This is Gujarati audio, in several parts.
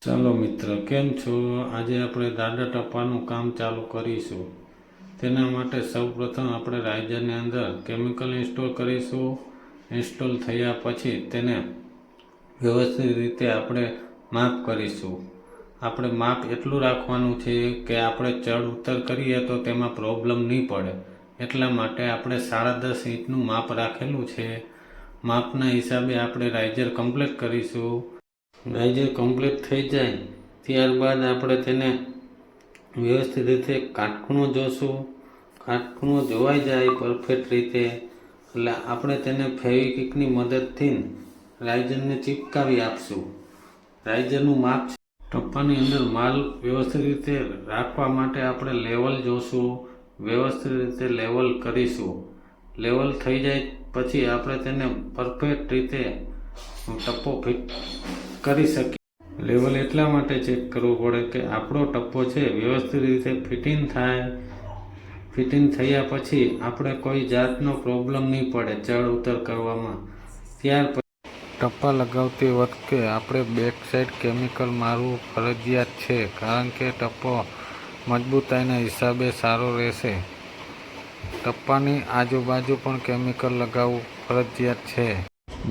ચાલો મિત્ર, કેમ છો? આજે આપણે દાદર ટપ્પાનું કામ ચાલુ કરીશું. તેના માટે સૌપ્રથમ આપણે રાઇઝરની અંદર કેમિકલ ઇન્સ્ટોલ કરીશું. ઇન્સ્ટોલ થયા પછી તેને વ્યવસ્થિત રીતે આપણે માપ કરીશું. આપણે માપ એટલું રાખવાનું છે કે આપણે ચડ ઉતર કરીએ તો તેમાં પ્રોબ્લેમ નહીં પડે. એટલા માટે આપણે 10.5 ઇંચનું માપ રાખેલું છે. માપના હિસાબે આપણે રાઇઝર કમ્પ્લીટ કરીશું. રાઇઝર કમ્પ્લીટ થઈ જાય ત્યારબાદ આપણે તેને વ્યવસ્થિત રીતે કાટખૂણો જોશું. કાટખૂણો જોવાઈ જાય પરફેક્ટ રીતે એટલે આપણે તેને ફેવિક્વિકની મદદથી રાઇઝરને ચિપકાવી આપશું. રાઇઝરનું માપ છે. ટપ્પાની અંદર માલ વ્યવસ્થિત રીતે રાખવા માટે આપણે લેવલ જોશું. વ્યવસ્થિત રીતે લેવલ કરીશું. લેવલ થઈ જાય પછી આપણે તેને પરફેક્ટ રીતે ટપ્પો ફિટ કરી શકીએ. લેવલ એટલા માટે ચેક કરવું પડે કે આપણો ટપ્પો છે વ્યવસ્થિત રીતે ફિટિંગ થાય. ફિટિંગ થયા પછી આપણે કોઈ જાતનો પ્રોબ્લેમ નહીં પડે ચડ ઉતર કરવામાં. ત્યાર પછી ટપ્પા લગાવતી વખતે આપણે બેક સાઈડ કેમિકલ મારવું ફરજિયાત છે, કારણ કે ટપ્પો મજબૂતાઈના હિસાબે સારો રહેશે. ટપ્પાની આજુબાજુ પણ કેમિકલ લગાવવું ફરજિયાત છે.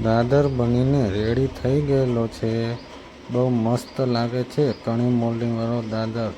દાદર બનીને રેડી થઈ ગયેલો છે. બહુ મસ્ત લાગે છે કણી મોલ્ડિંગ વાળો દાદર.